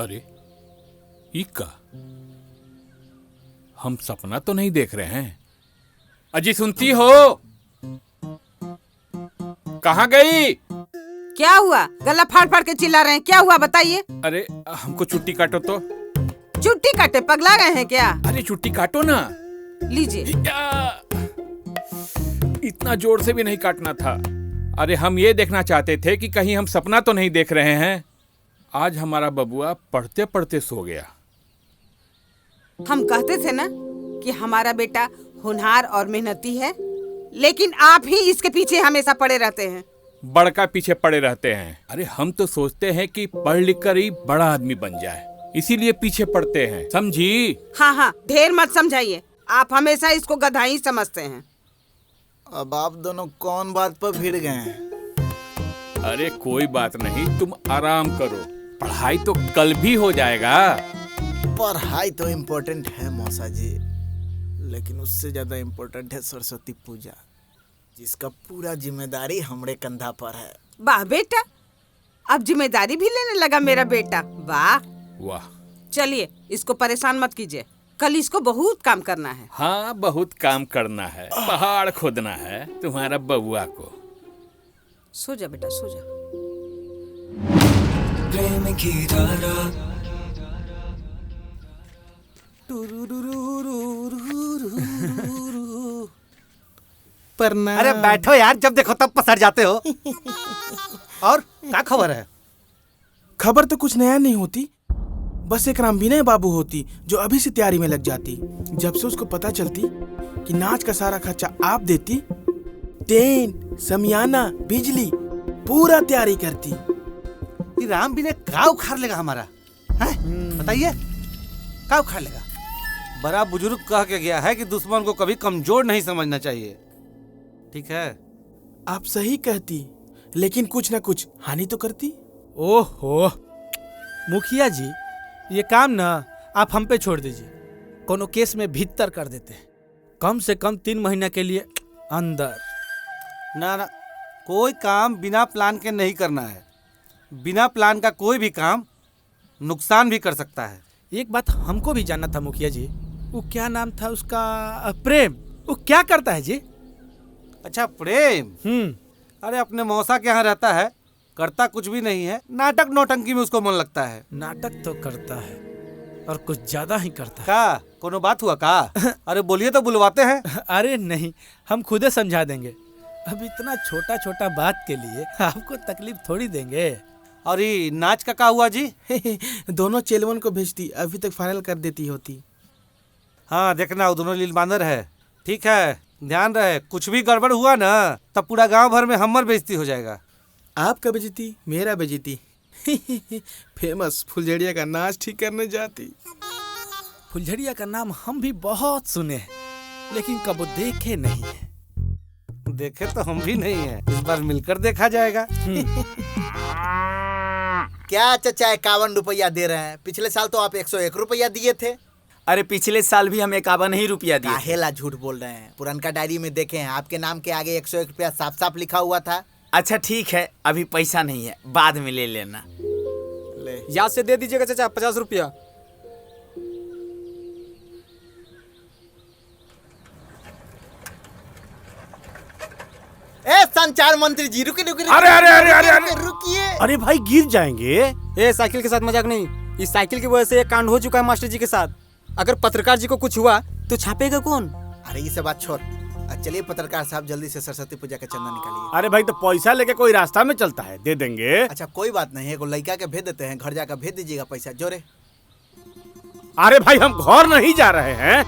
अरे इक्का, हम सपना तो नहीं देख रहे हैं? अजी सुनती हो? कहाँ गई? क्या हुआ? गला फाड़ फाड़ के चिल्ला रहे हैं, क्या हुआ बताइए? अरे हमको छुट्टी काटो तो। छुट्टी काटे? पगला गए हैं क्या? अरे छुट्टी काटो ना। लीजिए। इतना जोर से भी नहीं काटना था। अरे हम ये देखना चाहते थे कि कहीं हम सपना तो नहीं देख रहे हैं। आज हमारा बबुआ पढ़ते पढ़ते सो गया। हम कहते थे ना कि हमारा बेटा होनहार और मेहनती है, लेकिन आप ही इसके पीछे हमेशा पड़े रहते हैं। बड़का पीछे पड़े रहते हैं। अरे हम तो सोचते हैं कि पढ़ लिख कर ही बड़ा आदमी बन जाए, इसीलिए पीछे पड़ते हैं, समझी? हाँ हाँ, ढेर मत समझाइए, आप हमेशा इसको गधा ही समझते हैं। अब आप दोनों कौन बात पर भिड़ गए हैं? अरे कोई बात नहीं, तुम आराम करो, पढ़ाई तो कल भी हो जाएगा। पढ़ाई तो इम्पोर्टेंट है मौसा जी, लेकिन उससे ज्यादा इम्पोर्टेंट है सरस्वती पूजा, जिसका पूरा जिम्मेदारी हमरे कंधा पर है। वाह बेटा, अब जिम्मेदारी भी लेने लगा मेरा बेटा। वाह वाह। चलिए, इसको परेशान मत कीजिए, कल इसको बहुत काम करना है। हाँ बहुत काम करना है, पहाड़ खोदना है तुम्हारा बबुआ को। सो जा बेटा, सो जा। प्रेम की धारा। अरे बैठो यार, जब देखो तब पसर जाते हो। और क्या खबर है? खबर तो कुछ नया नहीं होती, बस एक रामविनय बाबू होती जो अभी से तैयारी में लग जाती। जब से उसको पता चलती कि नाच का सारा खर्चा आप देती, टेंट, समियाना, बिजली पूरा तैयारी करती। ये राम भी ने क्या उखाड़ लेगा हमारा? बताइए, क्या उखाड़ लेगा? बड़ा बुजुर्ग कह के गया है कि दुश्मन को कभी कमजोर नहीं समझना चाहिए। ठीक है, आप सही कहती, लेकिन कुछ ना कुछ हानि तो करती। ओहो मुखिया जी, ये काम ना आप हम पे छोड़ दीजिए, कोनो केस में भीतर कर देते हैं, कम से कम 3 महीना के लिए अंदर। ना ना, कोई काम बिना प्लान के नहीं करना है। बिना प्लान का कोई भी काम नुकसान भी कर सकता है। एक बात हमको भी जानना था मुखिया जी, वो क्या नाम था उसका? प्रेम, वो क्या करता है जी? अच्छा प्रेम, अरे अपने मौसा के यहाँ रहता है, करता कुछ भी नहीं है, नाटक नौटंकी में उसको मन लगता है। नाटक तो करता है और कुछ ज्यादा ही करता है। का कोनो बात हुआ का? अरे बोलिए तो बुलवाते हैं। अरे नहीं, हम खुदे समझा देंगे। अब इतना छोटा छोटा बात के लिए आपको तकलीफ थोड़ी देंगे। और ये नाच का हुआ जी? दोनों चेलवन को भेजती, अभी तक फाइनल कर देती होती। हाँ देखना, वो दोनों लील बांदर है। ठीक है, ध्यान रहे, कुछ भी गड़बड़ हुआ ना तब पूरा गांव भर में हमर बेइज्जती हो जाएगा। आपका बेइज्जती, मेरा बेइज्जती। फेमस फुलझड़िया का नाच ठीक करने जाती। फुलझड़िया का नाम हम भी बहुत सुने हैं, लेकिन कबो देखे नहीं है। देखे तो हम भी नहीं है, इस बार मिलकर देखा जाएगा। क्या चचा 51 रुपया दे रहे हैं? पिछले साल तो आप 101 रुपया दिए थे। अरे पिछले साल भी हम 51 ही रुपया दिए। काहेला झूठ बोल रहे हैं? पुरनका डायरी में देखे हैं, आपके नाम के आगे 101 रुपया साफ साफ लिखा हुआ था। अच्छा ठीक है, अभी पैसा नहीं है, बाद में ले लेना। ले याद से दे दीजिएगा चाचा 50 रुपया। ए संचार मंत्री जी, रुकिए रुकिए। अरे रुकिए। अरे भाई गिर जाएंगे। ए साइकिल के साथ मजाक नहीं, इस साइकिल की वजह से एक कांड हो चुका है मास्टर जी के साथ। अगर पत्रकार जी को कुछ हुआ तो छापेगा कौन? अरे ये सब बात छोड़, चलिए पत्रकार साहब जल्दी से सरस्वती पूजा का चंदा निकालिए। अरे भाई तो पैसा लेके कोई रास्ता में चलता है, दे देंगे। अच्छा कोई बात नहीं है, एगो लड़का के भेज देते हैं, घर जाकर भेज दीजिएगा पैसा जोरे। अरे भाई हम घर नहीं जा रहे हैं,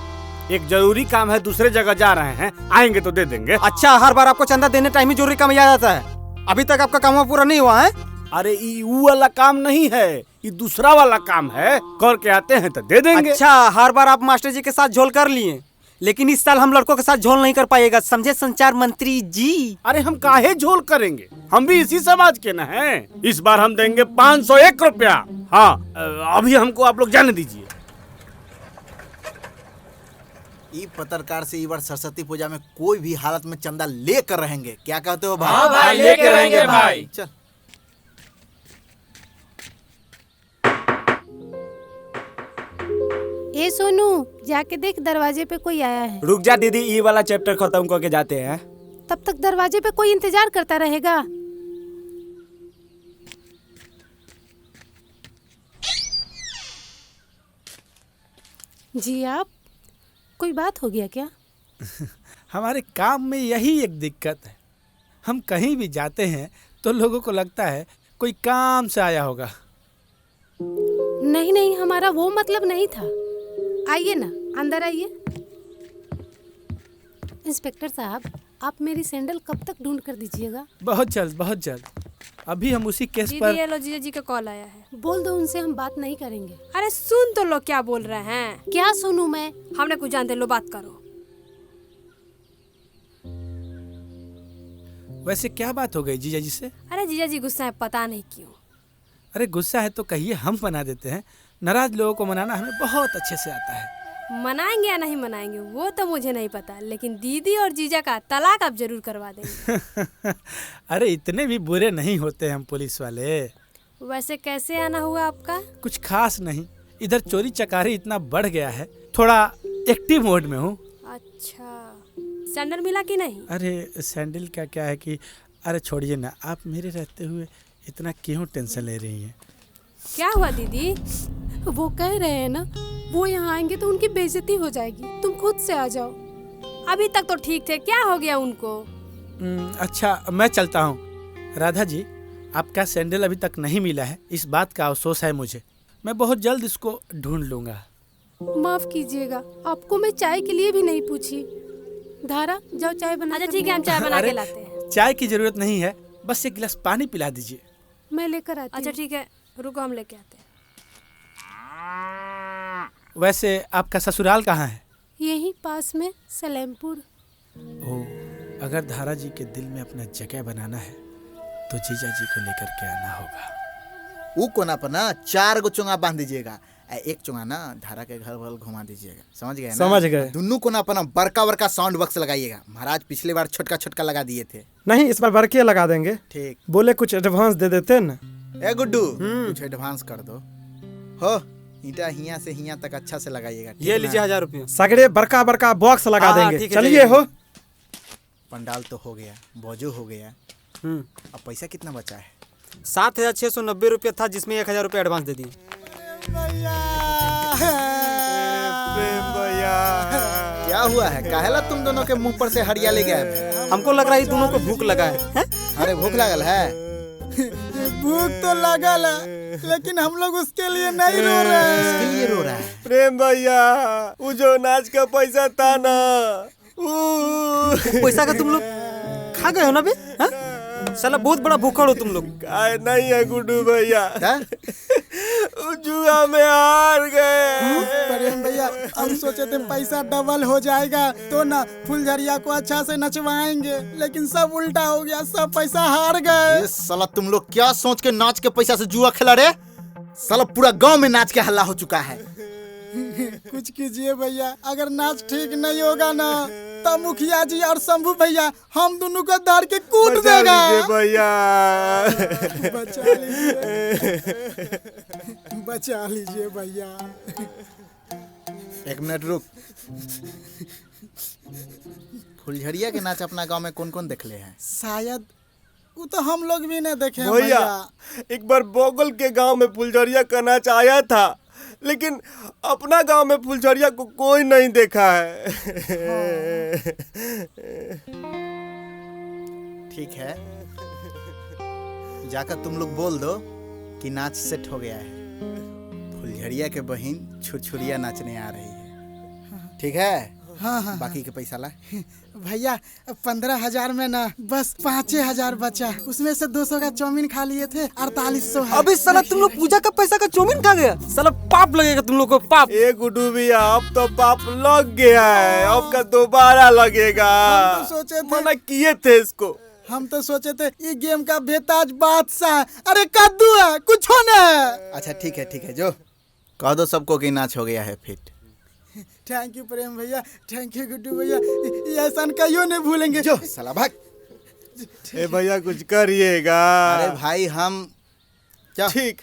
एक जरूरी काम है, दूसरे जगह जा रहे हैं, आएंगे तो दे देंगे। अच्छा, हर बार आपको चंदा देने टाइम ही जरूरी काम याद आता है? अभी तक आपका काम पूरा नहीं हुआ है? अरे ये वो वाला काम नहीं है, ये दूसरा वाला काम है, करके आते हैं तो दे देंगे। अच्छा, हर बार आप मास्टर जी के साथ झोल कर लिए, लेकिन इस साल हम लड़कों के साथ झोल नहीं कर पाएगा, समझे संचार मंत्री जी? अरे हम काहे झोल करेंगे, हम भी इसी समाज के न हैं। इस बार हम देंगे 501 रुपया। हाँ अभी हमको आप लोग जाने दीजिए। ई पत्रकार से इस बार सरस्वती पूजा में कोई भी हालत में चंदा लेकर रहेंगे, क्या कहते हो भाई? हाँ भाई, लेके रहेंगे भाई। चल ए सोनू, जाके देख दरवाजे पे कोई आया है। रुक जा दीदी, ये वाला चैप्टर खत्म करके जाते हैं। तब तक दरवाजे पे कोई इंतजार करता रहेगा। जी आप, कोई बात हो गया क्या? हमारे काम में यही एक दिक्कत है, हम कहीं भी जाते हैं तो लोगों को लगता है कोई काम से आया होगा। नहीं नहीं, हमारा वो मतलब नहीं था। आइए ना, अंदर आइए। इंस्पेक्टर साहब, आप मेरी सैंडल कब तक ढूंढ कर दीजिएगा? बहुत जल्द, बहुत जल्द। अभी हम उसी केस पर। ये लो, जीजा जी का कॉल आया है। बोल दो उनसे, हम बात नहीं करेंगे। अरे सुन तो लो क्या बोल रहे हैं। क्या सुनूं मैं? हमने कुछ जानते, लो बात करो। वैसे क्या बात हो गई जीजा जी से? अरे जीजा जी गुस्सा है, पता नहीं क्यों। अरे गुस्सा है तो कहिए, हम मना देते हैं। नाराज लोगों को मनाना हमें बहुत अच्छे से आता है। मनाएंगे या नहीं मनाएंगे वो तो मुझे नहीं पता, लेकिन दीदी और जीजा का तलाक आप जरूर करवा देंगे। अरे इतने भी बुरे नहीं होते हम पुलिस वाले। वैसे कैसे आना हुआ आपका? कुछ खास नहीं, इधर चोरी चकारी इतना बढ़ गया है, थोड़ा एक्टिव मोड में हूँ। अच्छा, सैंडल मिला कि नहीं? अरे सैंडल का क्या है कि, अरे छोड़िए ना, आप मेरे रहते हुए इतना क्यों टेंशन ले रही हैं? क्या हुआ दीदी? वो कह रहे हैं ना, वो यहाँ आएंगे तो उनकी बेइज्जती हो जाएगी, तुम खुद से आ जाओ। अभी तक तो ठीक थे, क्या हो गया उनको? अच्छा, मैं चलता हूँ। राधा जी, आपका सैंडल अभी तक नहीं मिला है, इस बात का अफसोस है मुझे। मैं बहुत जल्द इसको ढूंढ लूँगा। माफ कीजिएगा, आपको मैं चाय के लिए भी नहीं पूछी। धारा, जाओ चाय बना। अच्छा ठीक है, हम चाय बना के लाते हैं। चाय की जरूरत नहीं है, बस एक गिलास पानी पिला दीजिए। मैं लेकर आती हूँ। अच्छा ठीक है, रुको हम लेके आते हैं। वैसे आपका ससुराल कहाँ है? यहीं पास में, सलेमपुर। ओह, अगर धारा जी के दिल में अपना जगह बनाना है तो जीजा जी को लेकर के आना होगा। वो कोना पर ना 4 गो चोंगा बांध दीजिएगा, एक चोंगा ना धारा के घर वाल घुमा दीजिएगा, समझ गए ना? समझ गए। दोनों कोना पर ना बड़का बड़का साउंड बॉक्स लगाइएगा। महाराज पिछले बार छोटका छोटका लगा दिए थे। नहीं, इस बार बरके लगा देंगे। ठीक। बोले कुछ एडवांस दे देते ना। ए गुड्डू, कुछ एडवांस कर दो। हो, ईंटा हिया से हिया तक अच्छा से लगाइएगा। ये लीजिए 1000 रुपया। सगड़े बड़का बड़का बॉक्स लगा देंगे। चलिए हो। पंडाल तो हो गया, बोझो हो गया। अब पैसा कितना बचा है? 7690 रुपया था, जिसमें 1000 रुपया एडवांस दे दिए। क्या हुआ है? काहेला तुम दोनों के मुंह पर से हरिया ले गए? हमको लग रहा है दोनों को भूख लगा है। अरे भूख लगल है? भूख तो लगल है, लेकिन हम लोग उसके लिए नहीं रो रहे हैं। इसके लिए रो रहा है? प्रेम भैया, वो जो नाच का पैसा था ना, पैसा का तुम लोग खा गए हो ना बे? साला बहुत बड़ा भूखड़ हो तुम लोग। नहीं है गुड्डू भैया, जुआ में हार गए। प्रेम भैया, हम सोचे थे पैसा डबल हो जाएगा तो ना फुलझरिया को अच्छा से नचवाएंगे, लेकिन सब उल्टा हो गया, सब पैसा हार गए। साला तुम लोग क्या सोच के नाच के पैसा से जुआ खेला रे? साला पूरा गांव में नाच के हल्ला हो चुका है। कुछ कीजिए भैया, अगर नाच ठीक नहीं होगा ना तो मुखिया जी और शंभू भैया हम दोनों को धर के कूट देगा। भैया बचा लीजिए भैया। 1 मिनट रुक। फुलझरिया के नाच अपना गांव में कौन कौन देख ले हैं? शायद वो तो हम लोग भी नहीं देखे भैया। एक बार बगल के गांव में फुलझरिया का नाच आया था, लेकिन अपना गांव में फुलझरिया को कोई नहीं देखा है। ठीक है, जाकर तुम लोग बोल दो कि नाच सेट हो गया है। फुलझरिया के बहन छुरछुरिया नाचने आ रही है। ठीक है? हाँ। बाकी के पैसा ला। भैया 15,000 में ना बस 5,000 बचा, उसमें से 200 का चाउमीन खा लिए थे, 4800 है। अभी साला तुम लोग पूजा का पैसा का चाउमीन खा गया, साला पाप लगेगा तुम लोग को, पाप। ए गुड्डू भैया, अब तो पाप लग गया है, अब का दोबारा लगेगा। हम तो सोचे थे, मना किए थे इसको। हम तो सोचे थे ये गेम का बेताज बादशाह। अरे कद्दू है, कुछ होना है। अच्छा ठीक है, जो कह दो सबको कि नाच हो गया है फिट। थैंक यू प्रेम भैया, थैंक यू गुड्डू भैया, ऐसा कहियो नहीं भूलेंगे। जो साला भाग। ए भैया कुछ करिएगा। अरे भाई हम क्या? ठीक।